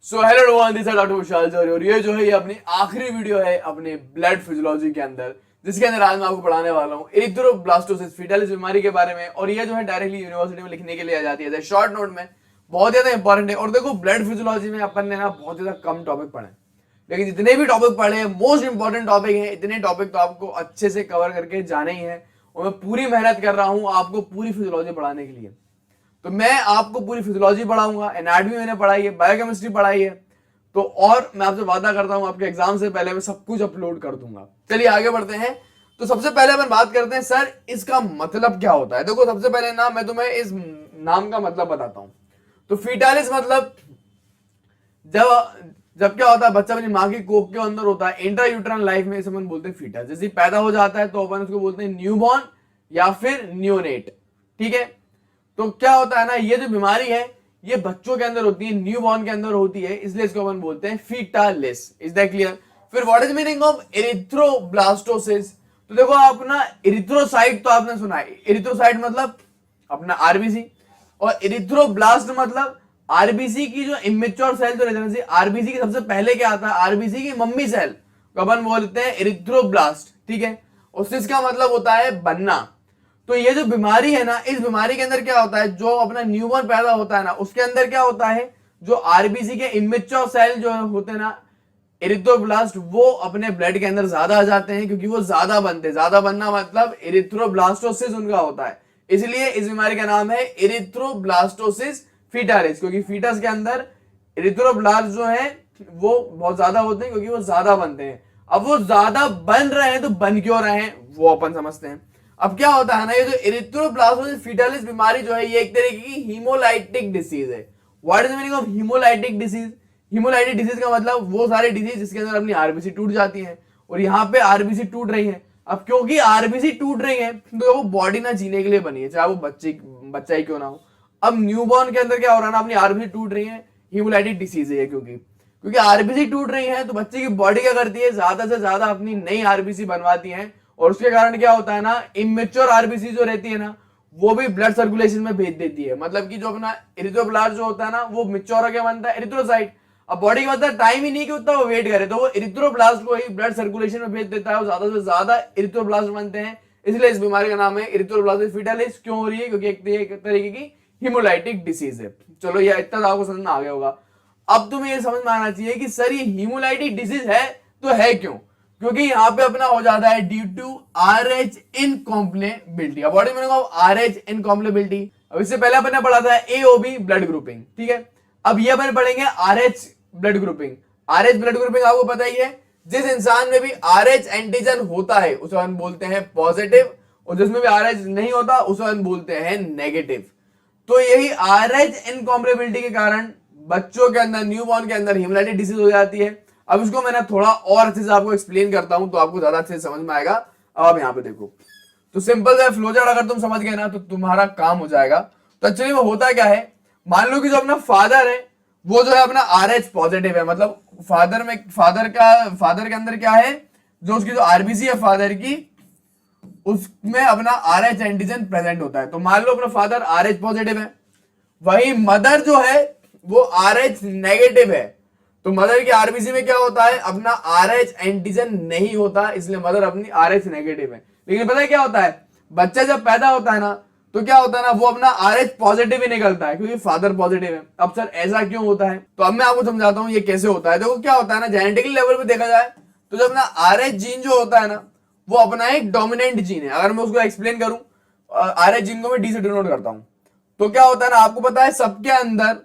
So hello everyone, this is doctor Vishal Jauhari और ये जो है ये अपनी आखिरी वीडियो है अपने ब्लड फिजियोलॉजी के अंदर, जिसके अंदर आज मैं आपको पढ़ाने वाला हूँ एरिथ्रोब्लास्टोसिस फीटल बीमारी के बारे में। और ये जो है डायरेक्टली यूनिवर्सिटी में लिखने के लिए आ जाती है शॉर्ट नोट में, बहुत ज्यादा इंपॉर्टेंट है। और देखो, ब्लड फिजियोलॉजी में अपन ने ना बहुत ज्यादा कम टॉपिक पढ़े, लेकिन जितने भी टॉपिक पढ़े हैं मोस्ट इंपॉर्टेंट टॉपिक हैं। इतने टॉपिक तो आपको अच्छे से कवर करके जाने ही है और मैं पूरी मेहनत कर रहा हूँ आपको पूरी फिजियोलॉजी पढ़ाने के लिए। तो मैं आपको पूरी फिजियोलॉजी पढ़ाऊंगा, एनाटॉमी मैंने पढ़ाई है, बायोकेमिस्ट्री पढ़ाई है, तो और मैं आपसे वादा करता हूं आपके एग्जाम से पहले मैं सब कुछ अपलोड कर दूंगा। चलिए आगे बढ़ते हैं। तो सबसे पहले अपन बात करते हैं सर इसका मतलब क्या होता है। देखो, सबसे पहले ना मैं तुम्हें इस नाम का मतलब बताता हूं। तो फीटालिस मतलब जब जब क्या होता है, बच्चा अपनी माँ की कोख के अंदर होता है, इंट्रा यूट्राइन लाइफ में इसे अपन बोलते हैं फीटस। जैसे पैदा हो जाता है तो अपन उसको बोलते हैं न्यूबॉर्न या फिर न्यूनेट। ठीक है, तो क्या होता है ना, ये जो बीमारी है ये बच्चों के अंदर होती है, न्यूबॉर्न के अंदर होती है, इसलिए इसको अपन बोलते हैं फीटालिस। Is that clear? फिर what is meaning of erythroblastosis? तो देखो, आप ना एरिथ्रोसाइट तो आपने सुना है, एरिथ्रोसाइट मतलब अपना आरबीसी, और एरिथ्रोब्लास्ट मतलब आरबीसी की जो इमेच्योर सेल जो रहते हैं, आरबीसी की सबसे पहले क्या आता है, आरबीसी की मम्मी सेल को अपन बोलते हैं एरिथ्रोब्लास्ट। ठीक है, और सिस का मतलब होता है बनना। तो ये जो बीमारी है ना, इस बीमारी के अंदर क्या होता है, जो अपना न्यूबॉर्न पैदा होता है ना, उसके अंदर क्या होता है, जो आरबीसी के इमेच्योर सेल जो होते हैं ना, एरिथ्रोब्लास्ट, वो अपने ब्लड के अंदर ज्यादा आ जाते हैं, क्योंकि वो ज्यादा बनते हैं। ज्यादा बनना मतलब एरिथ्रोब्लास्टोसिस उनका होता है, इसलिए इस बीमारी का नाम है एरिथ्रोब्लास्टोसिस फीटालिस, क्योंकि फीटस के अंदर एरिथ्रोब्लास्ट जो है वो बहुत ज्यादा होते हैं, क्योंकि वो ज्यादा बनते हैं। अब वो ज्यादा बन रहे हैं तो बन क्यों रहे हैं वो अपन समझते हैं। अब क्या होता है ना, ये जो एरिथ्रोब्लास्टोसिस फीटालिस बीमारी जो है ये एक तरीके की हीमोलाइटिक डिसीज है। What is the meaning of haemolytic disease? Haemolytic disease का मतलब वो सारे डिसीज जिसके अंदर अपनी आरबीसी टूट जाती है, और यहाँ पे आरबीसी टूट रही है। अब क्योंकि आरबीसी टूट रही है तो वो बॉडी ना जीने के लिए बनी है, चाहे वो बच्चा ही क्यों ना हो। अब न्यूबॉर्न के अंदर क्या हो रहा है ना, अपनी आरबीसी टूट रही है, हीमोलाइटिक डिसीज है। क्योंकि आरबीसी टूट रही है तो बच्चे की बॉडी क्या करती है, ज्यादा से ज्यादा अपनी नई आरबीसी बनवाती है, और उसके कारण क्या होता है ना, इमेच्योर आरबीसी जो रहती है ना, वो भी ब्लड सर्कुलेशन में भेज देती है। मतलब कि जो अपना एरिथ्रोब्लास्ट जो होता है ना, वो मिच्योर होकर बनता है एरिथ्रोसाइट। अब बॉडी के पास टाइम ही नहीं कि उतना वो वेट करे, तो वो एरिथ्रोब्लास्ट को ही ब्लड सर्कुलेशन में भेज देता है, वो ज्यादा से ज्यादा एरिथ्रोब्लास्ट बनते हैं। इसलिए इस बीमारी का नाम है एरिथ्रोब्लास्टिक फीटालिस। क्यों हो रही है? क्योंकि एक तरीके की हीमोलाइटिक डिसीज है। चलो, ये इतना तो आपको समझ में आ गया होगा। अब तुम्हें ये समझ में आना चाहिए कि सर ये हीमोलाइटिक डिसीज है तो है क्यों? क्योंकि यहां पे अपना हो जाता है ड्यू टू आरएच इनकॉम्प्लेबिलिटी। अब what is meaning of Rh incompatibility? अब इससे पहले अपन ने पढ़ा था एओबी ब्लड ग्रुपिंग। ठीक है, अब ये अपन पढ़ेंगे RH blood grouping. RH blood grouping आपको पता ही है, जिस इंसान में भी आरएच एंटीजन होता है उसे हम बोलते हैं पॉजिटिव, और जिसमें भी आरएच नहीं होता उसे हम बोलते हैं नेगेटिव। तो यही आरएच इनकॉम्प्लेबिलिटी के कारण बच्चों के अंदर, न्यूबॉर्न के अंदर हीमोलाइटिक डिसीज हो जाती है। अब इसको मैंने थोड़ा और अच्छे से आपको एक्सप्लेन करता हूं तो आपको ज्यादा अच्छे से समझ में आएगा। अब आप यहाँ पे देखो, तो सिंपल सा फ्लोचार्ट अगर तुम समझ गए ना तो तुम्हारा काम हो जाएगा। तो एक्चुअली वो होता क्या है, मान लो कि जो अपना फादर है वो जो है अपना आरएच पॉजिटिव है, मतलब फादर के अंदर क्या है, जो उसकी जो आरबीसी है फादर की, उसमें अपना आरएच एंटीजन प्रेजेंट होता है। तो मान लो अपना फादर आरएच पॉजिटिव है, वही मदर जो है वो आरएच नेगेटिव है। तो मदर की आरबीसी में क्या होता है, अपना आरएच एंटीजन नहीं होता, इसलिए मदर अपनी आरएच नेगेटिव है। लेकिन पता है क्या होता है, बच्चा जब पैदा होता है ना, तो क्या होता है ना, वो अपना आरएच पॉजिटिव ही निकलता है, क्योंकि फादर पॉजिटिव है। अब सर ऐसा क्यों होता है, तो अब मैं आपको समझाता हूं ये कैसे होता है। देखो क्या होता है ना, जेनेटिकल लेवल पे देखा जाए तो जब अपना आरएच जीन जो होता है ना, वो अपना एक डोमिनेंट जीन है। अगर मैं उसको एक्सप्लेन करूं, आरएच जीन को मैं डी से डिनोट करता हूं, तो क्या होता है ना, आपको पता है सबके अंदर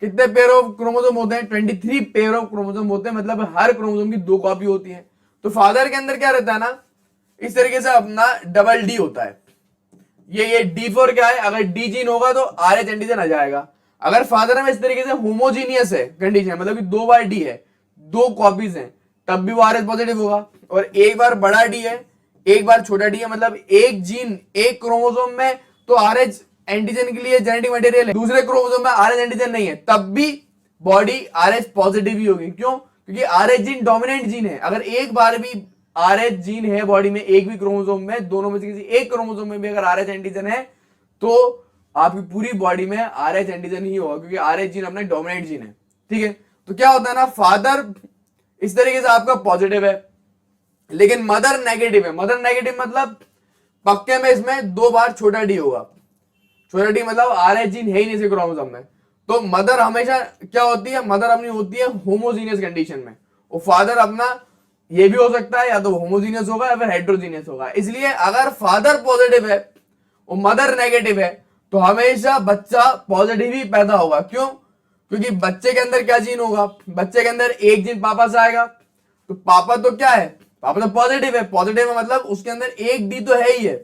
कितने पेयर ऑफ क्रोमोसोम होते हैं, 23 पेयर ऑफ क्रोमोसोम होते हैं, मतलब हर क्रोमोसोम की 2 कॉपी होती है। तो फादर के अंदर क्या रहता है ना, इस तरीके से अपना डबल डी होता है। ये D4 क्या है, अगर डी जीन होगा तो आरएच एंटीजन आ जाएगा। अगर फादर में इस तरीके से होमोजीनियस है कंडीशन, मतलब कि 2 बार डी है, 2 कॉपीज हैं, तब भी वो आरएच पॉजिटिव होगा। और एक बार बड़ा डी है, एक बार छोटा डी है, मतलब एक जीन एक क्रोमोसोम में तो आरएच एंटीजन के लिए जेनेटिक मटेरियल है, दूसरे क्रोमोसोम में आरएच एंटीजन नहीं है, तब भी बॉडी आरएच पॉजिटिव ही होगी। क्यों? क्योंकि आरएच जीन डोमिनेंट जीन है। अगर एक बार भी आरएच जीन है बॉडी में, एक भी क्रोमोसोम में, दोनों में से किसी एक क्रोमोसोम में भी अगर आरएच एंटीजन है, तो आपकी पूरी बॉडी में आरएच एंटीजन ही होगा, क्योंकि आरएच जीन अपना डोमिनेंट जीन है। ठीक है, तो क्या होता है ना, फादर इस तरीके से आपका पॉजिटिव है लेकिन मदर नेगेटिव है। मदर नेगेटिव मतलब पक्के में इसमें 2 बार छोटा डी होगा। छोटा डी मतलब RH जीन है ही नहीं इस क्रोमोसोम में। तो मदर हमेशा क्या होती है, मदर अपनी होती है होमोजीनियस कंडीशन में, और फादर अपना ये भी हो सकता है या तो होमोजीनियस होगा या फिर हेट्रोजीनियस होगा। इसलिए अगर फादर पॉजिटिव है और मदर नेगेटिव है तो हमेशा बच्चा पॉजिटिव ही पैदा होगा। क्यों? क्योंकि बच्चे के अंदर क्या जीन होगा, बच्चे के अंदर एक जीन पापा से आएगा, तो पापा तो क्या है, पापा तो पॉजिटिव है। पॉजिटिव है मतलब उसके अंदर एक डी तो है ही है,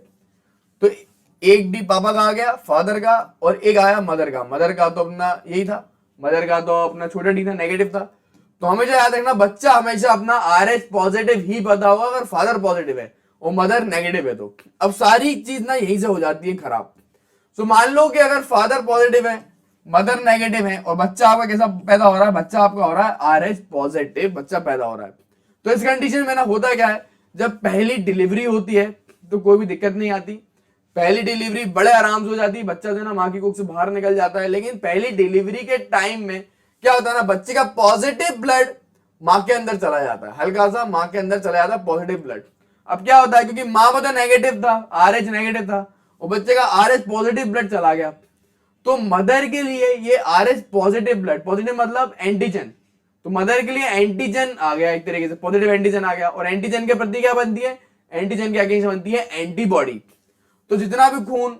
तो एक डी पापा का आ गया फादर का, और एक आया मदर का। मदर का तो अपना यही था, मदर का तो अपना छोटा डी था, नेगेटिव था। तो हमेशा याद रखना बच्चा हमेशा अपना RH पॉजिटिव ही पैदा होगा अगर फादर पॉजिटिव है और मदर नेगेटिव है। तो अब सारी चीज ना यहीं से हो जाती है खराब। सो मान लो कि अगर फादर पॉजिटिव है मदर नेगेटिव है और बच्चा आपका कैसा पैदा हो रहा है, बच्चा आपका हो रहा है RH पॉजिटिव बच्चा पैदा हो रहा है। तो इस कंडीशन में ना होता क्या है, जब पहली डिलीवरी होती है तो कोई भी दिक्कत नहीं आती, पहली डिलीवरी बड़े आराम से हो जाती है, बच्चा जो है ना माँ की कोख से बाहर निकल जाता है। लेकिन पहली डिलीवरी के टाइम में क्या होता है ना, बच्चे का पॉजिटिव ब्लड माँ के अंदर चला जाता है, हल्का सा माँ के अंदर चला जाता है पॉजिटिव ब्लड। अब क्या होता है, क्योंकि माँ में तो नेगेटिव था, RH नेगेटिव था, और बच्चे का RH पॉजिटिव ब्लड चला गया, तो मदर के लिए ये RH पॉजिटिव ब्लड, पॉजिटिव मतलब एंटीजन, तो मदर के लिए एंटीजन आ गया, एक तरीके से पॉजिटिव एंटीजन आ गया। और एंटीजन के प्रति क्या बनती है, एंटीजन के अगेंस्ट बनती है एंटीबॉडी। तो जितना भी खून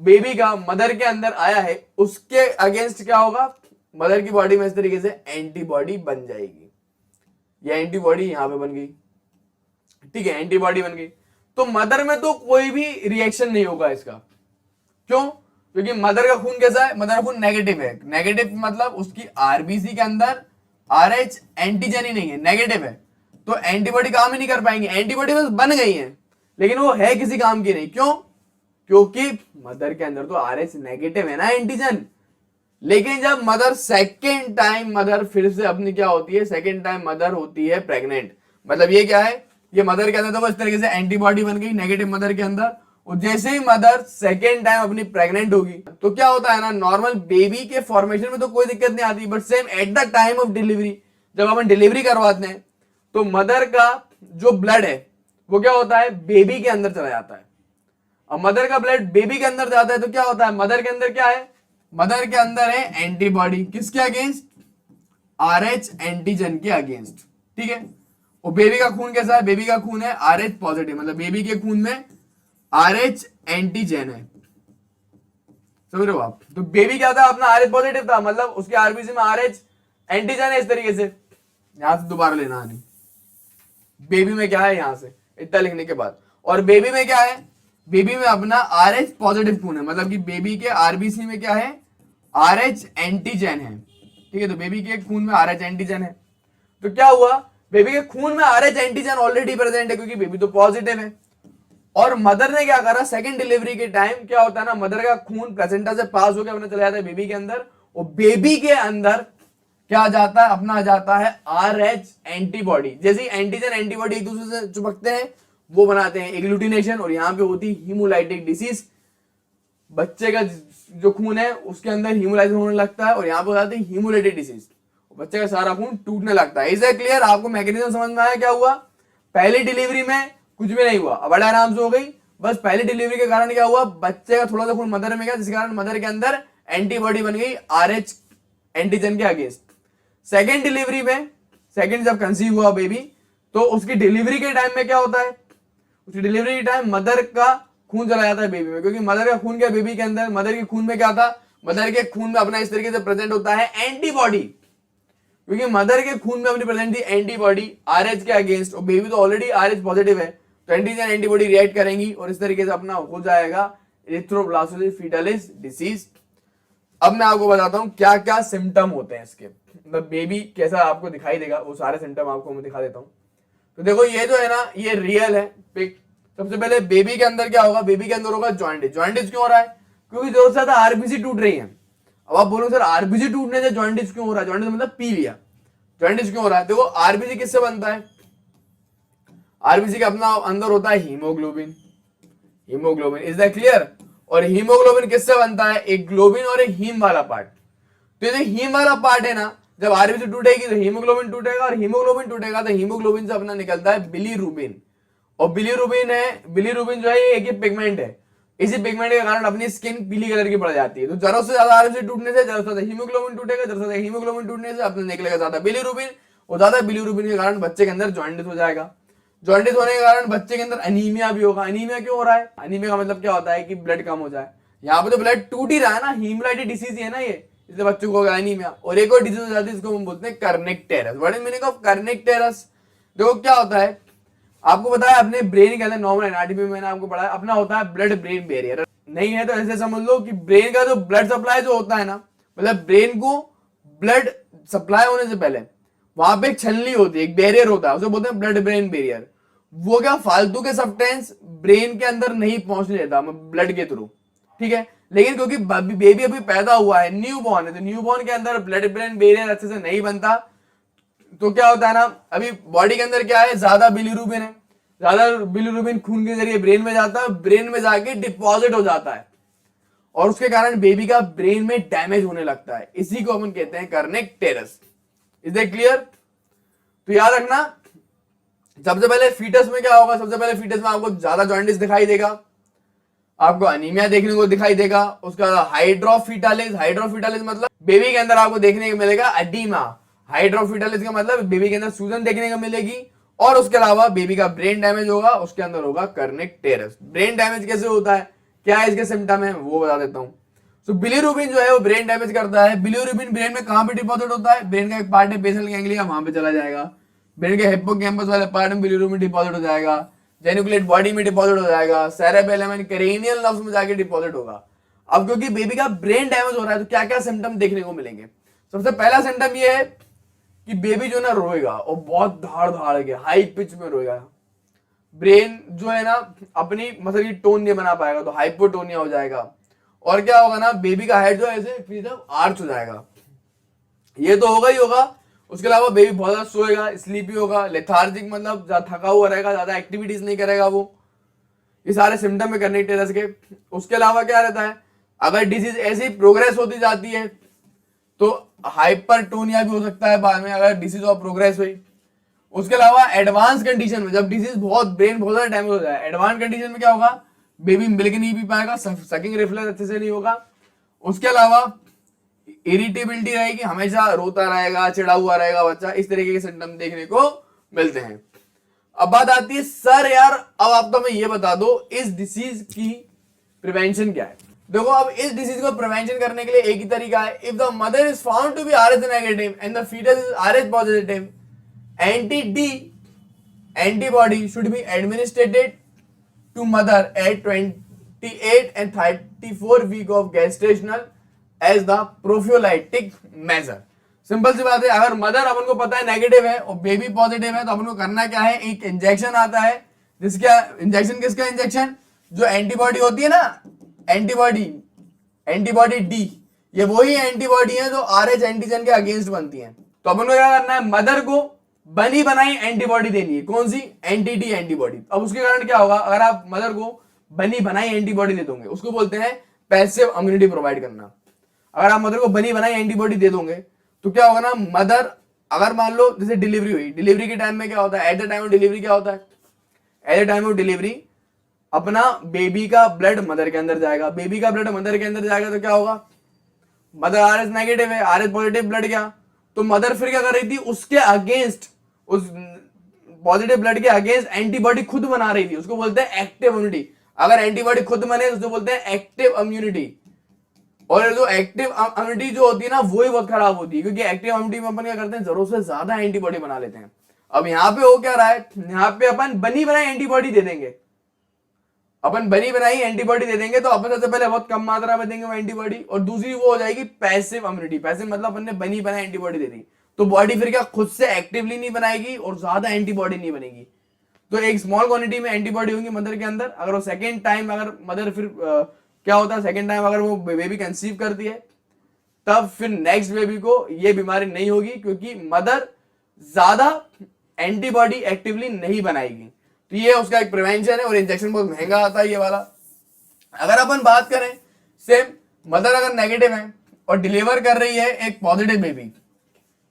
बेबी का मदर के अंदर आया है उसके अगेंस्ट क्या होगा, मदर की बॉडी में इस तरीके से एंटीबॉडी बन जाएगी। ये एंटीबॉडी यहां पे बन गई, ठीक है, एंटीबॉडी बन गई। तो मदर में तो कोई भी रिएक्शन नहीं होगा इसका। क्यों? क्योंकि मदर का खून कैसा है, मदर का खून नेगेटिव है। नेगेटिव मतलब उसकी RBC के अंदर RH एंटीजन ही नहीं है, नेगेटिव है, तो एंटीबॉडी काम ही नहीं कर पाएंगे। एंटीबॉडी बस बन गई है लेकिन वो है किसी काम की नहीं। क्यों? क्योंकि मदर के अंदर तो RH नेगेटिव है ना, एंटीजन। लेकिन जब मदर सेकेंड टाइम मदर फिर से अपनी क्या होती है, सेकेंड टाइम मदर होती है प्रेग्नेंट, मतलब ये क्या है, ये मदर के अंदर तो इस तरीके से एंटीबॉडी बन गई नेगेटिव मदर के अंदर, और जैसे ही मदर सेकेंड टाइम अपनी प्रेग्नेंट होगी तो क्या होता है ना, नॉर्मल बेबी के फॉर्मेशन में तो कोई दिक्कत नहीं आती, but same at the time of delivery जब अपन डिलीवरी करवाते हैं तो मदर का जो ब्लड है वो क्या होता है, बेबी के अंदर चला जाता है। अब मदर का ब्लड बेबी के अंदर जाता है तो क्या होता है, मदर के अंदर क्या है, मदर के अंदर है एंटीबॉडी, किसके अगेंस्ट, RH एंटीजन के अगेंस्ट, ठीक है। और बेबी का खून कैसा है, बेबी का खून है RH पॉजिटिव, मतलब बेबी के खून में RH एंटीजन है, समझ रहे हो आप। तो बेबी क्या था, अपना RH पॉजिटिव था, मतलब उसके RBC में RH एंटीजन है, इस तरीके से। यहां से दोबारा लेना नहीं, बेबी में क्या है, यहां से इतना लिखने के बाद, और बेबी में क्या है, बेबी में अपना RH पॉजिटिव खून है, मतलब कि बेबी के RBC में क्या है, RH एंटीजन है, ठीक है। तो बेबी के खून में RH एंटीजन है, तो क्या हुआ, बेबी के खून में RH एंटीजन ऑलरेडी प्रेजेंट है क्योंकि बेबी तो पॉजिटिव है। और मदर ने क्या करा, सेकंड डिलीवरी के टाइम क्या होता है ना, मदर का खून प्लेसेंटा से पास होकर अपना चला जाता है बेबी के अंदर, और बेबी के अंदर क्या जाता है, अपना जाता है RH एंटीबॉडी। जैसे ही एंटीजन एंटीबॉडी एक दूसरे से चिपकते हैं वो बनाते हैं एग्लूटिनेशन, और यहां पे होती है हीमोलाइटिक डिसीज। बच्चे का जो खून है उसके अंदर हीमोलाइसिस होने लगता है और यहां पे हो जाती है हीमोलाइटिक डिसीज, बच्चे का सारा खून टूटने लगता है। Is it clear? आपको मैकेनिज्म समझ में आया क्या हुआ? पहली डिलीवरी में कुछ भी नहीं हुआ, अब बड़ा आराम से हो गई, बस पहली डिलीवरी के कारण क्या हुआ, बच्चे का थोड़ा सा खून मदर में गया जिस कारण मदर के अंदर एंटीबॉडी बन गई RH एंटीजन के अगेंस्ट। सेकेंड डिलीवरी में, सेकेंड जब कंसीव हुआ बेबी, तो उसकी डिलीवरी के टाइम में क्या होता है, उसकी डिलीवरी के टाइम मदर का खून चला जाता है बेबी में, क्योंकि मदर का खून क्या बेबी के अंदर, मदर के खून में क्या था, मदर के खून में अपना इस तरीके से प्रेजेंट होता है एंटीबॉडी, क्योंकि मदर के खून में अपनी प्रेजेंट थी एंटीबॉडी RH के अगेंस्ट, और बेबी तो ऑलरेडी RH पॉजिटिव है, तो एंटीजन एंटीबॉडी रिएक्ट करेंगी और इस तरीके से अपना हो जाएगा एरिथ्रोब्लास्टोसिस फीटालिस डिसीज। अब मैं आपको बताता हूं क्या क्या सिम्टम होते हैं इसके, मतलब बेबी कैसा आपको दिखाई देगा, वो सारे सिम्टम आपको मैं दिखा देता हूं। तो देखो ये जो है ना, ये रियल है पिक। सबसे पहले बेबी के अंदर क्या होगा, बेबी के अंदर होगा जॉइंटिस। जॉइंटिस क्यों हो रहा है, क्योंकि जरूरत से ज्यादा RBC टूट रही है। अब आप बोलो सर RBC टूटने से जॉइंटिस क्यों हो रहा है, जॉइंटिस मतलब पी लिया, जॉइंटिस क्यों हो रहा है, देखो RBC किससे बनता है, RBC का अपना अंदर होता है haemoglobin, haemoglobin, is that clear. और हीमोग्लोबिन किससे बनता है, एक ग्लोबिन और एक हीम वाला पार्ट। तो ये हीम वाला पार्ट है ना, जब आरबीसी टूटेगी तो हीमोग्लोबिन टूटेगा, और हीमोग्लोबिन टूटेगा तो हीमोग्लोबिन से अपना निकलता है बिलीरुबिन, और बिलीरुबिन जो है ये एक पिगमेंट है। इसी पिगमेंट के कारण अपनी स्किन पीली कलर की पड़ जाती है। तो जरूरत से ज्यादा आरबीसी टूटने से जरूरत से ज्यादा हीमोग्लोबिन टूटेगा, जरूरत से ज्यादा हीमोग्लोबिन टूटने से अपने निकलेगा ज्यादा बिलीरुबिन, और ज्यादा बिलीरुबिन के कारण बच्चे के अंदर जॉन्डिस हो जाएगा। जॉन्डिस होने के कारण बच्चे के अंदर अनीमिया भी होगा। अनीमिया क्यों हो रहा है? अनीमिया का मतलब क्या होता है कि ब्लड कम हो जाए। यहाँ पे तो ब्लड टूट ही रहा है ना, हीमोलाइटिस डिसीज है ना ये, इसलिए बच्चों को होगा अनीमिया। और एक और डिसीज हो जाती है, इसको हम बोलते हैं Kernig-terrace. What is meaning of Kernig-terrace? देखो क्या होता है, आपको पता है अपने ब्रेन के अंदर नॉर्मल एनाटॉमी में मैंने आपको पढ़ा है, अपना होता है ब्लड ब्रेन बैरियर। नहीं है तो ऐसे समझ लो कि ब्रेन का जो ब्लड सप्लाई जो होता है ना, मतलब ब्रेन को ब्लड सप्लाई होने से पहले वहां पे एक छलनी होती है, एक बैरियर होता है, उसे बोलते हैं ब्लड ब्रेन बैरियर। वो क्या फालतू के सब्सटेंस ब्रेन के अंदर नहीं पहुंचने देता ब्लड के थ्रू, ठीक है। लेकिन क्योंकि बेबी अभी पैदा हुआ है, न्यू बॉर्न है, तो न्यू बॉर्न के अंदर ब्लड ब्रेन बैरियर अच्छे से नहीं बनता, तो क्या होता है ना, अभी बॉडी के अंदर क्या है, ज्यादा बिलीरुबिन है, ज्यादा बिलीरुबिन खून के जरिए ब्रेन में जाता है, ब्रेन में जाके डिपॉजिट हो जाता है, और उसके कारण बेबी का ब्रेन में डैमेज होने लगता है। इसी को अपन कहते हैं कर्निक-टेरस। Is that clear? तो याद रखना, सबसे पहले फीटस में क्या होगा, सबसे पहले फीटस में आपको ज्यादा जॉन्डिस दिखाई देगा, आपको अनीमिया देखने को दिखाई देगा। उसका हाइड्रोफिटालिस, हाइड्रोफिटालिस मतलब बेबी के अंदर आपको देखने को मिलेगा एडीमा। हाइड्रोफिटालिस का मतलब बेबी के अंदर सूजन देखने को मिलेगी, और उसके अलावा बेबी का ब्रेन डैमेज होगा, उसके अंदर होगा कर्निक-टेरस। ब्रेन डैमेज कैसे होता है, क्या है इसके सिम्टम है, वो बता देता हूं। तो बिलीरुबिन जो है वो ब्रेन डैमेज करता है। बिलीरुबिन ब्रेन में कहां पे डिपॉजिट होता है, ब्रेन का एक पार्ट है बेसल गैंग्लिया, वहां पे चला जाएगा। ब्रेन के हिप्पोकैम्पस वाले पार्ट में बिलीरुबिन डिपॉजिट हो जाएगा, जेनिकुलेट बॉडी में डिपॉजिट हो जाएगा, सेरेबेलम एंड क्रेनियल नर्व्स में जाके डिपॉजिट होगा। अब क्योंकि बेबी का ब्रेन डैमेज हो रहा है, तो क्या क्या सिम्टम देखने को मिलेंगे? सबसे पहला सिम्टम ये है कि बेबी जो ना रोएगा, और बहुत धाड़ धाड़ के हाई पिच में रोएगा। ब्रेन जो है ना अपनी मसल की टोन नहीं बना पाएगा, तो हाइपोटोनिया हो जाएगा। और क्या होगा ना, बेबी का हेड जो है ऐसे आर्च हो जाएगा, ये तो होगा ही होगा। उसके अलावा बेबी बहुत ज्यादा सोएगा, स्लीपी होगा, लेथार्जिक मतलब ज्यादा थका हुआ रहेगा, ज्यादा एक्टिविटीज नहीं करेगा वो। ये सारे सिम्टम है कर्निक-टेरस के। उसके अलावा क्या रहता है, अगर डिजीज ऐसी प्रोग्रेस होती जाती है तो हाइपरटोनिया भी हो सकता है बाद में, अगर डिजीज और प्रोग्रेस हुई। उसके अलावा एडवांस कंडीशन में, जब डिजीज बहुत ज्यादा डैमेज हो जाए, एडवांस कंडीशन में क्या होगा, बेबी मिल्क नहीं पी पाएगा, सकिंग रिफ्लेक्स अच्छे से नहीं होगा। उसके अलावा इरिटेबिलिटी रहेगी, हमेशा रोता रहेगा, चिड़ा हुआ रहेगा बच्चा, इस तरीके के सिम्टम देखने को मिलते हैं। अब बात आती है, सर यार अब आप तो हमें ये बता दो इस डिसीज की प्रिवेंशन क्या है। देखो अब इस डिसीज को प्रिवेंशन करने के लिए एक ही तरीका है, if the mother is found to be Rh negative and the foetus is Rh positive, anti D antibody should be administered to mother at 28 and 34 week of gestational as the prophylactic measure। Simple सी बात है, अगर mother अपन को पता है negative है और baby positive है, तो अपन को करना क्या है, एक इंजेक्शन आता है, जिसका इंजेक्शन किसका इंजेक्शन, जो एंटीबॉडी होती है ना, एंटीबॉडी डी, ये वही एंटीबॉडी है जो आरएच एंटीजन के अगेंस्ट बनती है। तो अपन को क्या करना है, मदर को बनी बनाई एंटीबॉडी देनी है, कौन सी, एंटी-डी एंटीबॉडी। अब उसके कारण क्या होगा, अगर आप मदर को बनी बनाई एंटीबॉडी दे दोगे, उसको बोलते हैं पैसिव इम्यूनिटी प्रोवाइड करना। अगर आप मदर को बनी बनाई एंटीबॉडी दे दोगे तो क्या होगा ना, मदर अगर मान लो जैसे डिलीवरी हुई, डिलीवरी के टाइम में क्या होता है, eight the time of delivery क्या होता है, eight the time of delivery अपना बेबी का ब्लड मदर के अंदर जाएगा, बेबी का ब्लड मदर के अंदर जाएगा तो क्या होगा, मदर आरएच नेगेटिव है, आरएच पॉजिटिव ब्लड गया, तो मदर फिर क्या कर रही थी, उसके अगेंस्ट, उस पॉजिटिव ब्लड के अगेंस्ट एंटीबॉडी खुद बना रही थी, उसको बोलते हैं एक्टिव इम्यूनिटी। अगर एंटीबॉडी खुद बने तो उसको बोलते हैं एक्टिव इम्यूनिटी। और जो एक्टिव इम्यूनिटी जो होती है ना, वो ही बहुत खराब होती है, क्योंकि एक्टिव इम्यूनिटी में अपन क्या करते हैं, जरूरत से ज्यादा एंटीबॉडी बना लेते हैं। अब यहाँ पे हो क्या रहा है, यहाँ पे अपन बनी बनाई एंटीबॉडी दे देंगे, अपन बनी बनाई एंटीबॉडी दे देंगे, तो अपन सबसे पहले बहुत कम मात्रा में देंगे वो एंटीबॉडी, और दूसरी वो हो जाएगी पैसिव इम्यूनिटी। पैसिव मतलब अपन ने बनी बनाई एंटीबॉडी दे दी, तो बॉडी फिर क्या खुद से एक्टिवली नहीं बनाएगी और ज्यादा एंटीबॉडी नहीं बनेगी। तो एक स्मॉल क्वांटिटी में एंटीबॉडी होंगी मदर के अंदर। अगर वो सेकेंड टाइम अगर मदर फिर क्या होता है, सेकेंड टाइम अगर वो बेबी कंसीव करती है, तब फिर नेक्स्ट बेबी को ये बीमारी नहीं होगी, क्योंकि मदर ज्यादा एंटीबॉडी एक्टिवली नहीं बनाएगी। तो ये उसका एक प्रिवेंशन है, और इंजेक्शन बहुत महंगा आता है ये वाला। अगर अपन बात करें सेम, मदर अगर नेगेटिव है और डिलीवर कर रही है एक पॉजिटिव बेबी,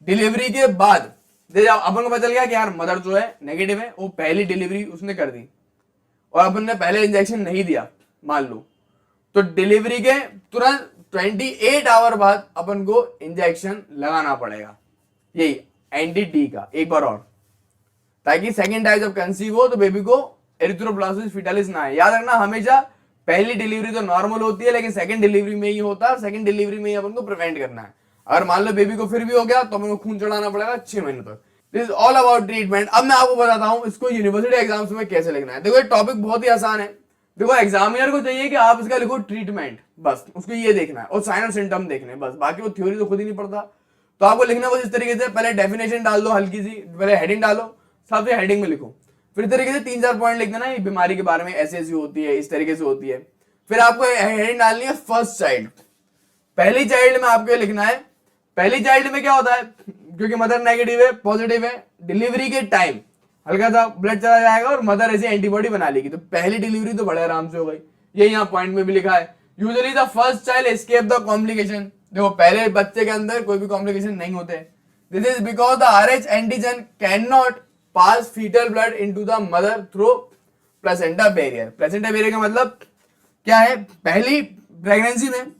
डिलीवरी के बाद अपन को पता चल गया कि यार मदर जो है नेगेटिव है, वो पहली डिलीवरी उसने कर दी और अपन ने पहले इंजेक्शन नहीं दिया मान लो, तो डिलीवरी के तुरंत 28 आवर बाद अपन को इंजेक्शन लगाना पड़ेगा, यही एंटी-टी का एक बार और, ताकि सेकेंड टाइम जब कंसीव हो तो बेबी को एरिथ्रोब्लास्टोसिस फीटालिस ना है। याद रखना हमेशा पहली डिलीवरी तो नॉर्मल होती है, लेकिन सेकंड डिलीवरी में ही होता है, सेकंड डिलीवरी में ही अपन को प्रिवेंट करना है। अगर मान लो बेबी को फिर भी हो गया तो अपन को खून चढ़ाना पड़ेगा 6 महीने तक। This is all about treatment. अब मैं आपको बताता हूं इसको यूनिवर्सिटी एग्जाम्स में कैसे लिखना है। देखो ये टॉपिक बहुत ही आसान है। देखो एग्जामिनर को चाहिए कि आप इसका लिखो ट्रीटमेंट, बस उसको ये देखना है और साइन और सिम्टम देखने हैं बस, बाकी वो थ्योरी तो खुद ही नहीं पड़ता। तो आपको लिखना बस इस तरीके से, पहले डेफिनेशन डाल दो हल्की सी, पहले हेडिंग डालो, सबसे हेडिंग में लिखो, फिर तरीके से 3-4 पॉइंट लिख देना, ये बीमारी के बारे में ऐसे ऐसी होती है, इस तरीके से होती है। फिर आपको हेडिंग डालनी है फर्स्ट चाइल्ड, पहली चाइल्ड में आपको लिखना है। पहली चाइल्ड में क्या होता है, क्योंकि मदर नेगेटिव है पॉजिटिव है, डिलीवरी के टाइम हल्का सा ब्लड चला जाएगा और मदर ऐसी एंटीबॉडी बना लेगी, तो पहली डिलीवरी तो बड़े आराम से हो गई। ये यहाँ पॉइंट में भी लिखा है, usually the first child escape the complication. देखो पहले बच्चे के अंदर कोई भी कॉम्प्लिकेशन नहीं होते, this is because the RH antigen can not pass foetal blood into the mother through placenta barrier. Placenta barrier का मतलब क्या है, पहली प्रेगनेंसी में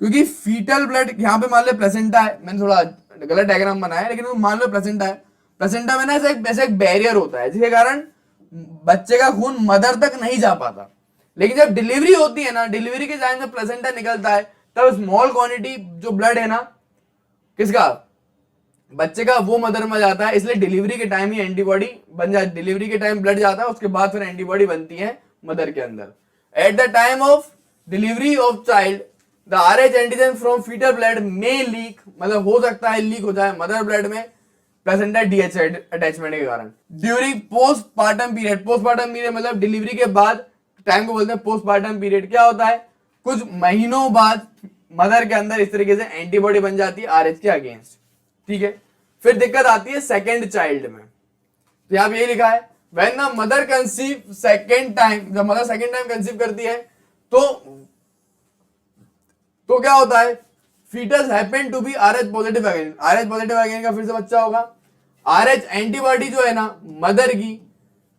क्योंकि फीटल ब्लड यहाँ पे मान लो प्लेसेंटा है, मैंने थोड़ा गलत डायग्राम बनाया है, लेकिन मान लो प्लेसेंटा है, प्लेसेंटा में ना ऐसा एक बैरियर होता है जिसके कारण बच्चे का खून मदर तक नहीं जा पाता। लेकिन जब डिलीवरी होती है ना, डिलीवरी के टाइम जब प्लेसेंटा निकलता है तब स्मॉल क्वांटिटी जो ब्लड है ना किसका, बच्चे का, वो मदर में जाता है, इसलिए डिलीवरी के टाइम ही एंटीबॉडी बन जाती। डिलीवरी के टाइम ब्लड जाता है, उसके बाद फिर एंटीबॉडी बनती है मदर के अंदर। At the time of delivery of child the RH antigen from foetal blood में लीक, मतलब हो सकता है लीक हो जाए मदर ब्लड में प्लेसेंटा DH अटैचमेंट के कारण। During postpartum period, postpartum period मतलब डिलीवरी के बाद टाइम को बोलते हैं पोस्टपार्टम पीरियड। क्या होता है, कुछ महीनों बाद मदर के अंदर इस तरीके से एंटीबॉडी बन जाती है RH के अगेंस्ट, ठीक है। फिर दिक्कत आती है सेकेंड चाइल्ड में, तो यहाँ पे ये लिखा है when the mother conceive second time, जब मदर सेकेंड टाइम कंसीव करती है तो क्या होता है, foetus happen to be RH positive again. RH positive again का फिर से बच्चा होगा। RH एंटीबॉडी जो है ना मदर की,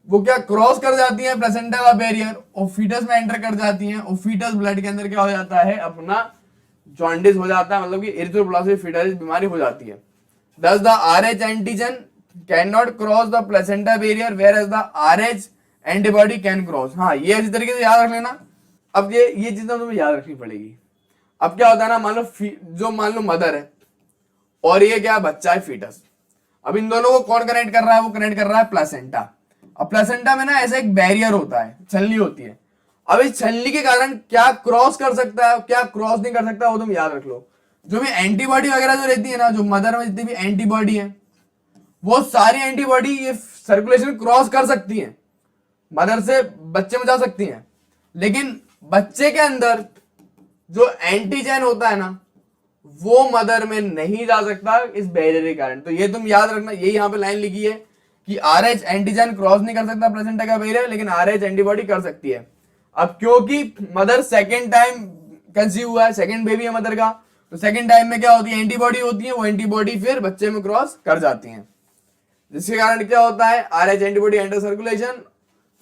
वो क्या क्रॉस कर जाती है प्लेसेंटा का बैरियर और फीटस में एंटर कर जाती हैं, और फीटस ब्लड के अंदर क्या हो जाता है, अपना जॉन्डिस हो जाता है, मतलब कि एरिथ्रोब्लास्टोसिस फीटालिस बीमारी हो जाती है। Thus the RH antigen cannot cross the placenta barrier whereas the RH antibody can cross। हाँ ये इसी तरीके से याद रख लेना। अब ये चीजें तुम्हें याद रखनी पड़ेगी। अब क्या होता है ना, मान लो मदर है और ये क्या बच्चा है फीटस, अब इन दोनों को कौन कनेक्ट कर रहा है, वो कनेक्ट कर रहा है प्लेसेंटा। अब प्लेसेंटा में ना ऐसा एक बैरियर होता है, छलनी होती है। अब इस छलनी के कारण क्या क्रॉस कर सकता है, क्या क्रॉस नहीं कर सकता, वो तुम याद रख लो। जो भी एंटीबॉडी वगैरह जो रहती है ना, जो मदर में जितनी भी एंटीबॉडी है, वो सारी एंटीबॉडी ये सर्कुलेशन क्रॉस कर सकती है, मदर से बच्चे में जा सकती हैं, लेकिन बच्चे के अंदर जो एंटीजन होता है ना, वो मदर में नहीं जा सकता इस बैरियर के कारण। तो ये तुम याद रखना, ये यहाँ पे लाइन लिखी है कि RH एंटीजन क्रॉस नहीं कर सकता प्लेसेंटा का बैरियर, लेकिन RH एंटीबॉडी कर सकती है। अब क्योंकि मदर सेकेंड टाइम कंसीव हुआ है, सेकेंड बेबी है मदर का, तो सेकेंड टाइम में क्या होती है, एंटीबॉडी होती है, वो एंटीबॉडी फिर बच्चे में क्रॉस कर जाती हैं, जिसके कारण क्या होता है, RH antibody enter circulation,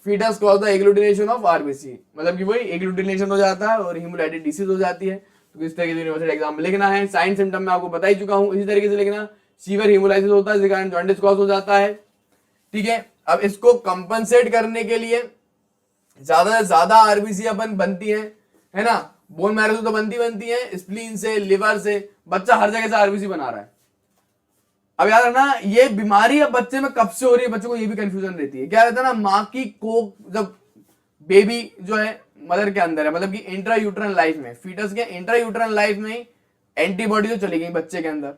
foetus cause the agglutination of RBC, मतलब कि वही एग्लूटिनेशन हो जाता है और हेमोलाइटिस डिसीज हो जाती है। तो इस तरीके से यूनिवर्सिटी एग्जाम में लिखना है। साइन सिम्टम में आपको बता ही चुका हूं, इसी तरीके से लिखना। सीवियर हेमोलाइसिस होता है जिसके कारण जॉन्डिस कॉज हो जाता है, ठीक है। अब इसको कंपनसेट करने के लिए ज्यादा से ज्यादा RBC अपन बनती है ना, बोन मैरो से तो बनती है, स्प्लीन से, लिवर से, बच्चा हर जगह से RBC बना रहा है। अब याद रखना ये बीमारी अब बच्चे में कब से हो रही है, बच्चों को ये भी कंफ्यूजन रहती है। क्या रहता है ना, माँ की कोख जब बेबी जो है मदर के अंदर है, मतलब कि इंट्रा यूट्रन लाइफ में, फीटस के इंट्रा यूट्रन लाइफ में एंटीबॉडी जो चली गई बच्चे के अंदर,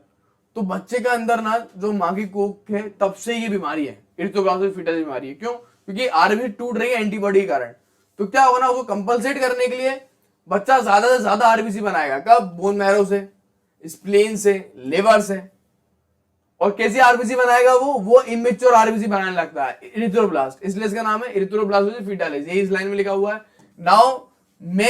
तो बच्चे के अंदर ना जो माँ की कोख है तब से ये बीमारी है, एरिथ्रोब्लास्टोसिस फीटस बीमारी है। क्यों? क्योंकि RBC टूट रही है एंटीबॉडी के कारण। तो क्या होगा ना, उसको कंपलसेट करने के लिए बच्चा ज्यादा से ज्यादा RBC बनाएगा। कब? बोन मैरो से, स्प्लीन से, लिवर से। और कैसी RBC बनाएगा वो इमेच्योर RBC बनाने लगता है, एरिथ्रोब्लास्ट, इसलिए इसका नाम है एरिथ्रोब्लास्टोसिस फीटालिस, यही इस लाइन में लिखा हुआ है। Now may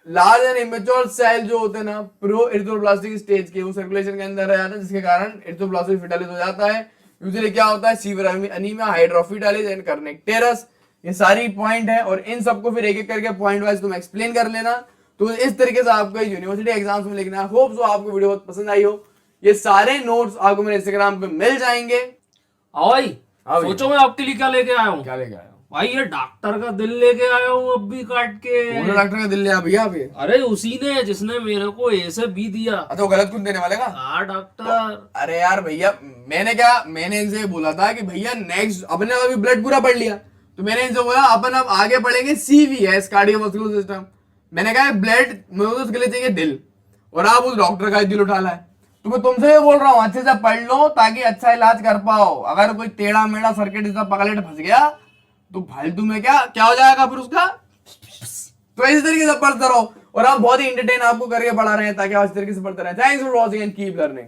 large and immature cell जो होते हैं ना प्रो एरिथ्रोब्लास्टिक स्टेज के, वो सर्कुलेशन के अंदर रह जाते हैं, जिसके कारण एरिथ्रोब्लास्टिक फिटालिस हो जाता है। यूजुअली क्या होता है, सीवियर अनीमिया, हाइड्रोफिटालिस एंड कर्निकटेरस, ये सारी पॉइंट है और इन सबको फिर एक एक करके पॉइंट वाइज तुम एक्सप्लेन कर लेना। तो इस तरीके से आपको यूनिवर्सिटी एग्जाम्स में लिखना है। होप सो आपको वीडियो बहुत पसंद आई हो। ये सारे नोट्स आपको मेरे इंस्टाग्राम पे मिल जाएंगे। भाई हाँ भैया। सोचो मैं आपके लिए क्या लेके आया हूँ। क्या लेके आया हो? भाई ये डॉक्टर का दिल लेके आया हूँ अब भी काट के। कौन सा डॉक्टर का दिल लिया भैया आप ये? अरे उसी ने जिसने मेरे को ए से बी दिया। अच्छा, वो गलत कुछ देने वाले का? हाँ डॉक्टर। अरे यार भैया, मैंने इनसे बोला था कि भैया नेक्स्ट अपने अभी ब्लड पूरा पढ़ लिया, तो मैंने इनसे बोला अपन अब आगे पढ़ेंगे सीवीएस, कार्डियोवास्कुलर सिस्टम। मैंने कहा ब्लड मुझे तो उसके लिए चाहिए दिल, और आप उस डॉक्टर का दिल उठा लाए। तो मैं तुमसे भी बोल रहा हूँ अच्छे से पढ़ लो ताकि अच्छा इलाज कर पाओ। अगर कोई टेढ़ा मेढ़ा सर्किट जैसा पगलेट फंस गया तो फालतू में क्या हो जाएगा फिर उसका। तो इस तरीके से पढ़ते रहो, और आप बहुत ही इंटरटेन आपको करके पढ़ा रहे हैं ताकि आप इस तरीके से पढ़ते रहे। Thanks for watching and keep learning.